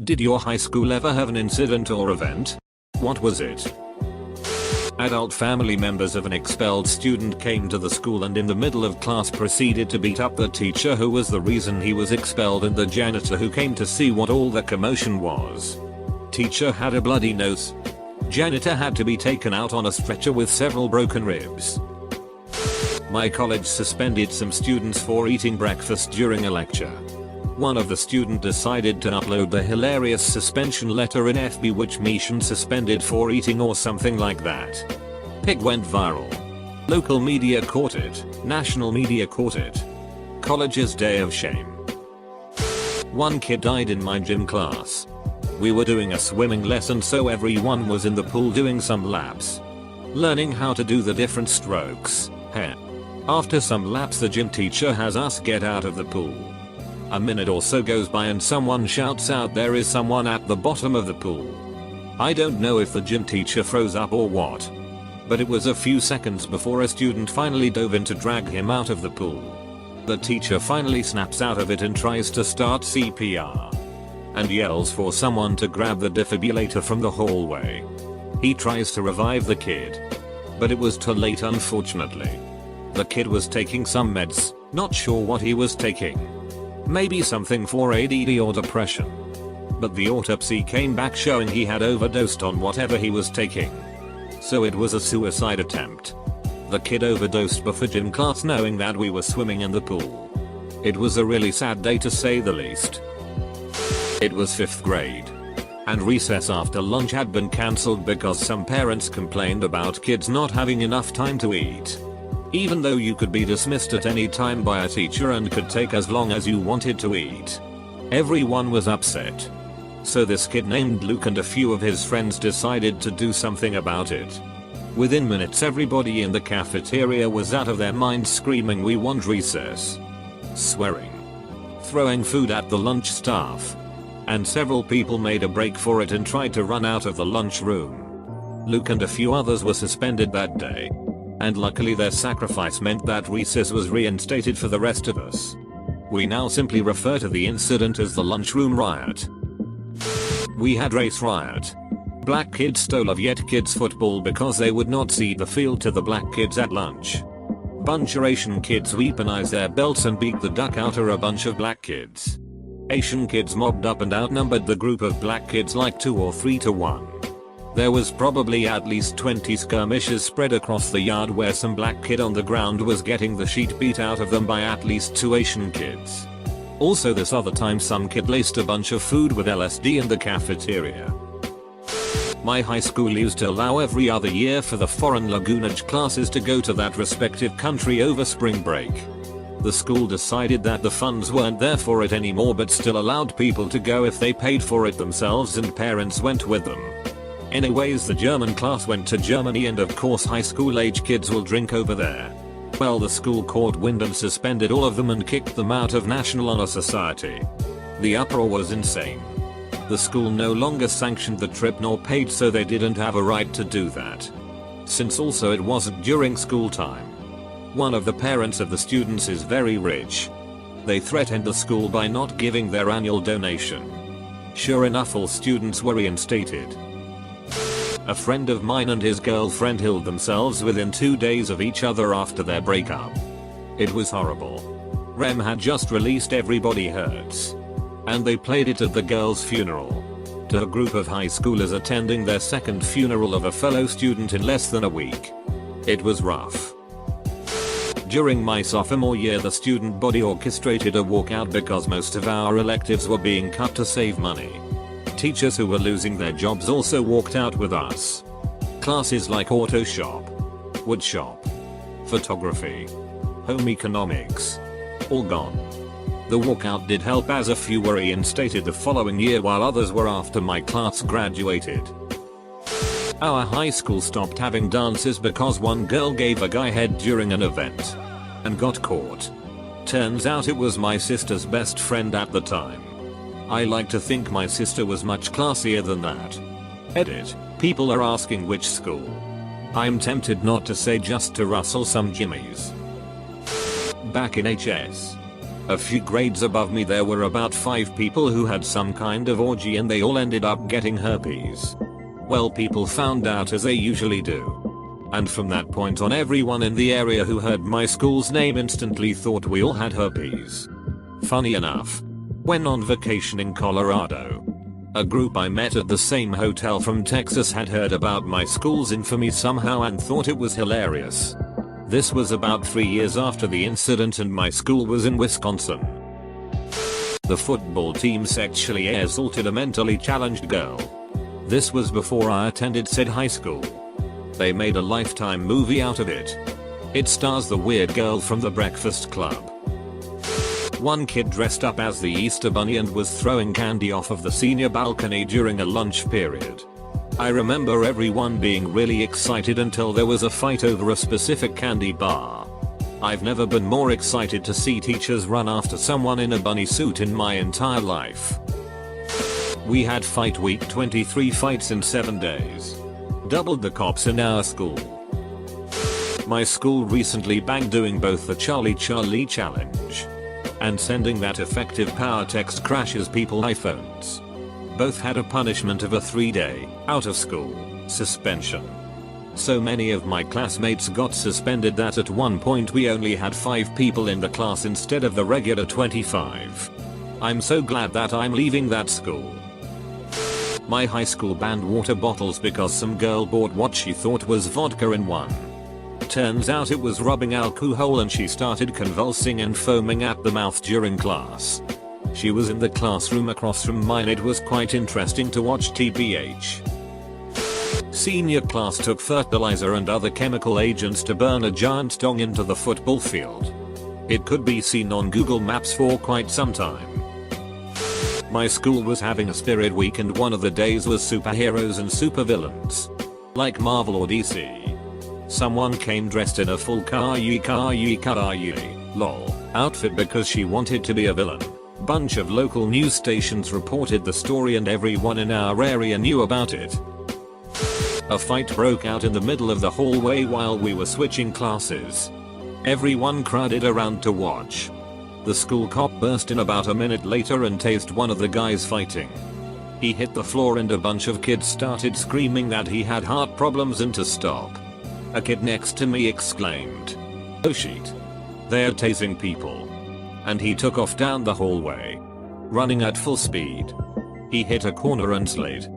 Did your high school ever have an incident or event? What was it? Adult family members of an expelled student came to the school and in the middle of class proceeded to beat up the teacher who was the reason he was expelled and the janitor who came to see what all the commotion was. Teacher had a bloody nose. Janitor had to be taken out on a stretcher with several broken ribs. My college suspended some students for eating breakfast during a lecture. One of the students decided to upload the hilarious suspension letter in FB which mission suspended for eating or something like that. Pic went viral. Local media caught it, national media caught it. College's day of shame. One kid died in my gym class. We were doing a swimming lesson so everyone was in the pool doing some laps. Learning how to do the different strokes. After some laps the gym teacher has us get out of the pool. A minute or so goes by and someone shouts out there is someone at the bottom of the pool. I don't know if the gym teacher froze up or what. But it was a few seconds before a student finally dove in to drag him out of the pool. The teacher finally snaps out of it and tries to start CPR. And yells for someone to grab the defibrillator from the hallway. He tries to revive the kid. But it was too late unfortunately. The kid was taking some meds, not sure what he was taking. Maybe something for ADD or depression. But the autopsy came back showing he had overdosed on whatever he was taking. So it was a suicide attempt. The kid overdosed before gym class knowing that we were swimming in the pool. It was a really sad day to say the least. It was 5th grade. And recess after lunch had been cancelled because some parents complained about kids not having enough time to eat. Even though you could be dismissed at any time by a teacher and could take as long as you wanted to eat. Everyone was upset. So this kid named Luke and a few of his friends decided to do something about it. Within minutes everybody in the cafeteria was out of their minds screaming we want recess. Swearing. Throwing food at the lunch staff. And several people made a break for it and tried to run out of the lunchroom. Luke and a few others were suspended that day. And luckily their sacrifice meant that recess was reinstated for the rest of us. We now simply refer to the incident as the lunchroom riot. We had race riot. Black kids stole a Viet kids football because they would not cede the field to the black kids at lunch. Bunch of Asian kids weaponized their belts and beat the duck out of a bunch of black kids. Asian kids mobbed up and outnumbered the group of black kids like 2 or 3 to 1. There was probably at least 20 skirmishes spread across the yard where some black kid on the ground was getting the sheet beat out of them by at least 2 Asian kids. Also this other time some kid laced a bunch of food with LSD in the cafeteria. My high school used to allow every other year for the foreign language classes to go to that respective country over spring break. The school decided that the funds weren't there for it anymore but still allowed people to go if they paid for it themselves and parents went with them. Anyways the German class went to Germany and of course high school age kids will drink over there. Well the school caught wind and suspended all of them and kicked them out of National Honor Society. The uproar was insane. The school no longer sanctioned the trip nor paid so they didn't have a right to do that. Since also it wasn't during school time. One of the parents of the students is very rich. They threatened the school by not giving their annual donation. Sure enough all students were reinstated. A friend of mine and his girlfriend killed themselves within 2 days of each other after their breakup. It was horrible. Rem had just released Everybody Hurts. And they played it at the girl's funeral. To a group of high schoolers attending their second funeral of a fellow student in less than a week. It was rough. During my sophomore year the student body orchestrated a walkout because most of our electives were being cut to save money. Teachers who were losing their jobs also walked out with us. Classes like auto shop, wood shop, photography, home economics, all gone. The walkout did help as a few were reinstated the following year while others were after my class graduated. Our high school stopped having dances because one girl gave a guy head during an event and got caught. Turns out it was my sister's best friend at the time. I like to think my sister was much classier than that. Edit. People are asking which school. I'm tempted not to say just to rustle some jimmies. Back in HS. A few grades above me there were about 5 people who had some kind of orgy and they all ended up getting herpes. Well, people found out as they usually do. And from that point on, everyone in the area who heard my school's name instantly thought we all had herpes. Funny enough, when on vacation in Colorado, a group I met at the same hotel from Texas had heard about my school's infamy somehow and thought it was hilarious. This was about 3 years after the incident and my school was in Wisconsin. The football team sexually assaulted a mentally challenged girl. This was before I attended said high school. They made a Lifetime movie out of it. It stars the weird girl from The Breakfast Club. One kid dressed up as the Easter Bunny and was throwing candy off of the senior balcony during a lunch period. I remember everyone being really excited until there was a fight over a specific candy bar. I've never been more excited to see teachers run after someone in a bunny suit in my entire life. We had fight week, 23 fights in 7 days. Doubled the cops in our school. My school recently banned doing both the Charlie challenge and sending that effective power text crashes people iPhones. Both had a punishment of a 3-day, out of school, suspension. So many of my classmates got suspended that at one point we only had 5 people in the class instead of the regular 25. I'm so glad that I'm leaving that school. My high school banned water bottles because some girl bought what she thought was vodka in one. Turns out it was rubbing alcohol and she started convulsing and foaming at the mouth during class. She was in the classroom across from mine. It was quite interesting to watch TBH. Senior class took fertilizer and other chemical agents to burn a giant dong into the football field. It could be seen on Google Maps for quite some time. My school was having a spirit week and one of the days was superheroes and supervillains. Like Marvel or DC. Someone came dressed in a full lol outfit because she wanted to be a villain. Bunch of local news stations reported the story and everyone in our area knew about it. A fight broke out in the middle of the hallway while we were switching classes. Everyone crowded around to watch. The school cop burst in about a minute later and tased one of the guys fighting. He hit the floor and a bunch of kids started screaming that he had heart problems and to stop. A kid next to me exclaimed, "Oh shit. They're tasing people." And he took off down the hallway, running at full speed. He hit a corner and slid,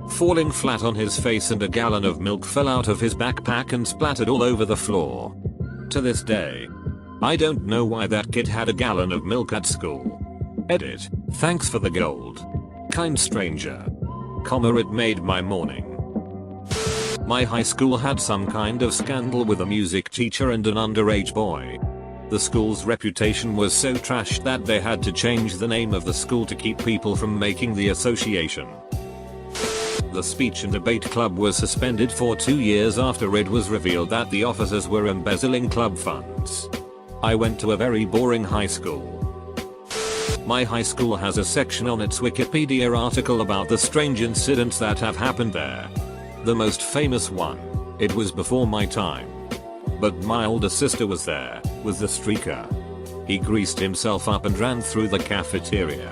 falling flat on his face, and a gallon of milk fell out of his backpack and splattered all over the floor. To this day, I don't know why that kid had a gallon of milk at school. Edit. Thanks for the gold, kind stranger. Comma, it made my morning. My high school had some kind of scandal with a music teacher and an underage boy. The school's reputation was so trashed that they had to change the name of the school to keep people from making the association. The speech and debate club was suspended for 2 years after it was revealed that the officers were embezzling club funds. I went to a very boring high school. My high school has a section on its Wikipedia article about the strange incidents that have happened there. The most famous one, it was before my time, but my older sister was there, with the streaker. He greased himself up and ran through the cafeteria.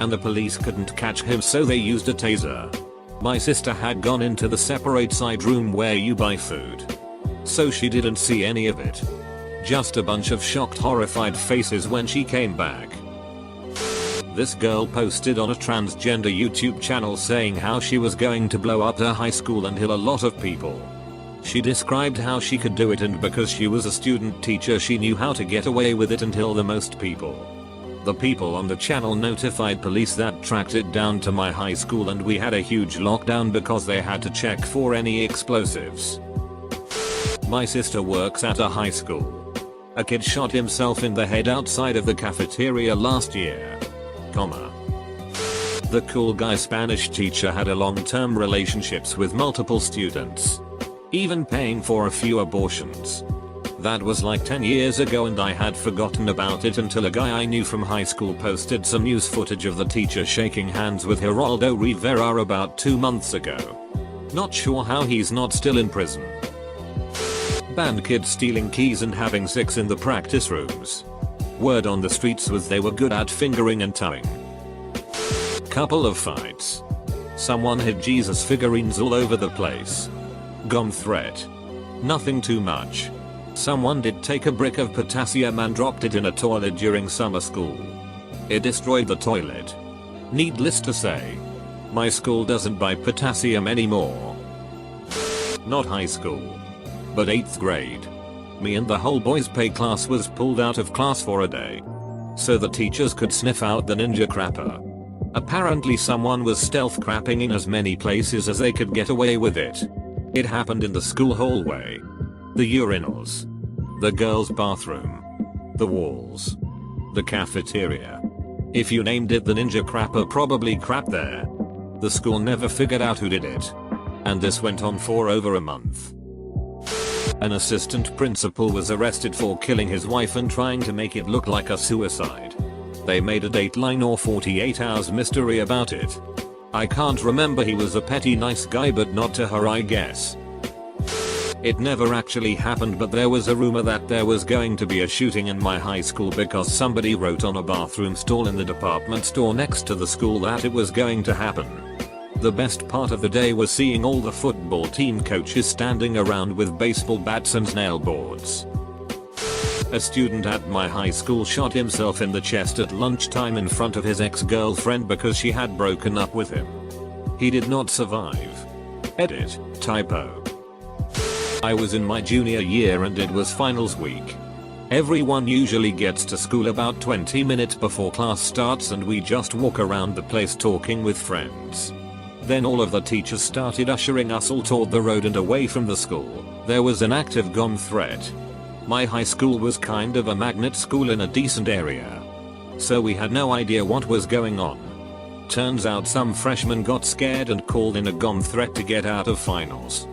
And the police couldn't catch him, so they used a taser. My sister had gone into the separate side room where you buy food, so she didn't see any of it. Just a bunch of shocked, horrified faces when she came back. This girl posted on a transgender YouTube channel saying how she was going to blow up her high school and kill a lot of people. She described how she could do it, and because she was a student teacher she knew how to get away with it and kill the most people. The people on the channel notified police that tracked it down to my high school, and we had a huge lockdown because they had to check for any explosives. My sister works at a high school. A kid shot himself in the head outside of the cafeteria last year. The cool guy Spanish teacher had a long-term relationships with multiple students, even paying for a few abortions. That was like 10 years ago and I had forgotten about it until a guy I knew from high school posted some news footage of the teacher shaking hands with Geraldo Rivera about 2 months ago. Not sure how he's not still in prison. Banned kids stealing keys and having sex in the practice rooms. Word on the streets was they were good at fingering and towing. Couple of fights. Someone hid Jesus figurines all over the place. Gone threat. Nothing too much. Someone did take a brick of potassium and dropped it in a toilet during summer school. It destroyed the toilet. Needless to say, my school doesn't buy potassium anymore. Not high school, but 8th grade. Me and the whole boys pay class was pulled out of class for a day, so the teachers could sniff out the ninja crapper. Apparently someone was stealth crapping in as many places as they could get away with it. It happened in the school hallway, the urinals, the girls' bathroom, the walls, the cafeteria. If you named it the ninja crapper probably crapped there. The school never figured out who did it. And this went on for over a month. An assistant principal was arrested for killing his wife and trying to make it look like a suicide. They made a Dateline or 48 Hours mystery about it. I can't remember, he was a petty nice guy, but not to her, I guess. It never actually happened, but there was a rumor that there was going to be a shooting in my high school because somebody wrote on a bathroom stall in the department store next to the school that it was going to happen. The best part of the day was seeing all the football team coaches standing around with baseball bats and nail boards. A student at my high school shot himself in the chest at lunchtime in front of his ex-girlfriend because she had broken up with him. He did not survive. Edit, typo. I was in my junior year and it was finals week. Everyone usually gets to school about 20 minutes before class starts and we just walk around the place talking with friends. Then all of the teachers started ushering us all toward the road and away from the school. There was an active gun threat. My high school was kind of a magnet school in a decent area, so we had no idea what was going on. Turns out some freshman got scared and called in a gun threat to get out of finals.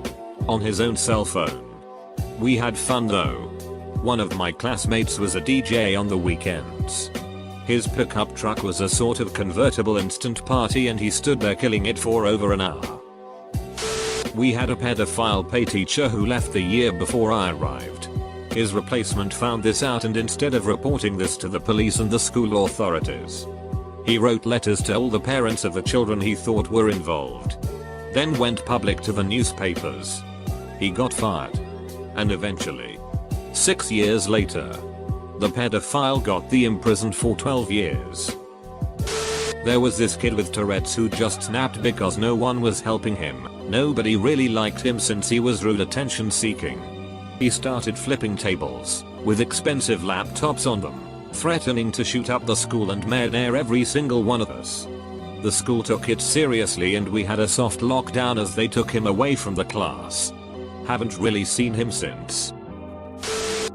On his own cell phone. We had fun though. One of my classmates was a DJ on the weekends. His pickup truck was a sort of convertible instant party and he stood there killing it for over an hour. We had a pedophile pay teacher who left the year before I arrived. His replacement found this out and instead of reporting this to the police and the school authorities, he wrote letters to all the parents of the children he thought were involved. Then went public to the newspapers. He got fired. And eventually, 6 years later, the pedophile got imprisoned for 12 years. There was this kid with Tourette's who just snapped because no one was helping him. Nobody really liked him since he was rude attention seeking. He started flipping tables, with expensive laptops on them, threatening to shoot up the school and murder every single one of us. The school took it seriously and we had a soft lockdown as they took him away from the class. Haven't really seen him since.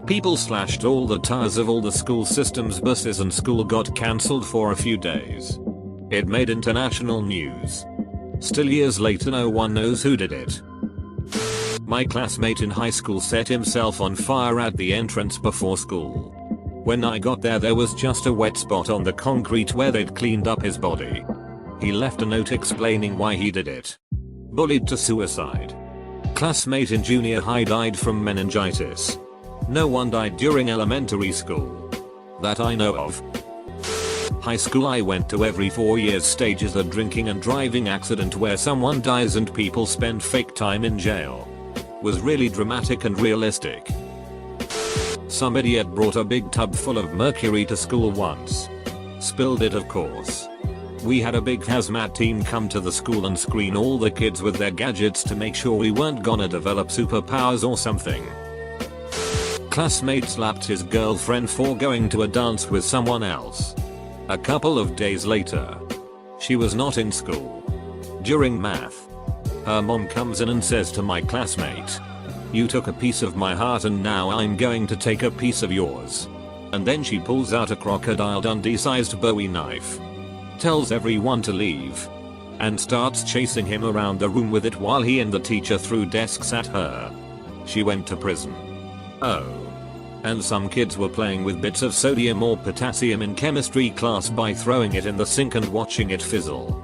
People slashed all the tires of all the school system's buses and school got cancelled for a few days. It made international news. Still years later no one knows who did it. My classmate in high school set himself on fire at the entrance before school. When I got there was just a wet spot on the concrete where they'd cleaned up his body. He left a note explaining why he did it. Bullied to suicide. Classmate in junior high died from meningitis. No one died during elementary school that I know of. High school, I went to every 4 years stages a drinking and driving accident where someone dies and people spend fake time in jail. Was really dramatic and realistic. Some idiot brought a big tub full of mercury to school once. Spilled it, of course. We had a big hazmat team come to the school and screen all the kids with their gadgets to make sure we weren't gonna develop superpowers or something. Classmate slapped his girlfriend for going to a dance with someone else. A couple of days later, she was not in school. During math, her mom comes in and says to my classmate, "You took a piece of my heart and now I'm going to take a piece of yours." And then she pulls out a Crocodile Dundee-sized Bowie knife, tells everyone to leave, and starts chasing him around the room with it while he and the teacher threw desks at her. She went to prison. Oh. And some kids were playing with bits of sodium or potassium in chemistry class by throwing it in the sink and watching it fizzle.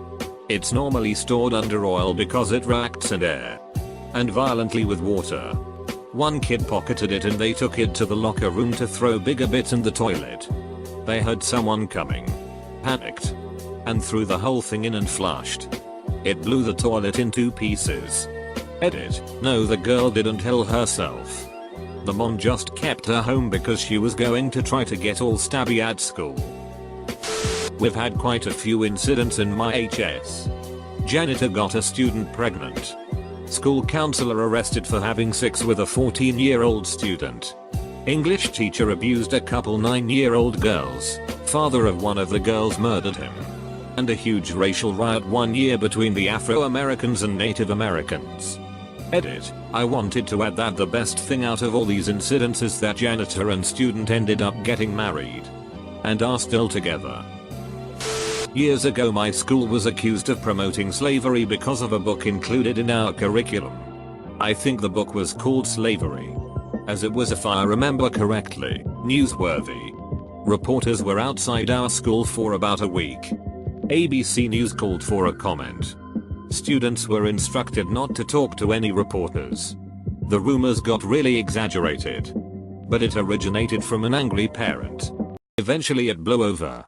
It's normally stored under oil because it reacts in air and violently with water. One kid pocketed it and they took it to the locker room to throw bigger bits in the toilet. They heard someone coming, panicked, and threw the whole thing in and flushed. It blew the toilet in 2 pieces. Edit. No, the girl didn't kill herself. The mom just kept her home because she was going to try to get all stabby at school. We've had quite a few incidents in my HS. Janitor got a student pregnant. School counselor arrested for having sex with a 14-year-old student. English teacher abused a couple 9-year-old girls. Father of one of the girls murdered him. And a huge racial riot 1 year between the Afro-Americans and Native Americans. Edit. I wanted to add that the best thing out of all these incidents is that janitor and student ended up getting married. And are still together. Years ago my school was accused of promoting slavery because of a book included in our curriculum. I think the book was called Slavery. As it was, if I remember correctly, newsworthy. Reporters were outside our school for about a week. ABC News called for a comment. Students were instructed not to talk to any reporters. The rumors got really exaggerated. But it originated from an angry parent. Eventually it blew over.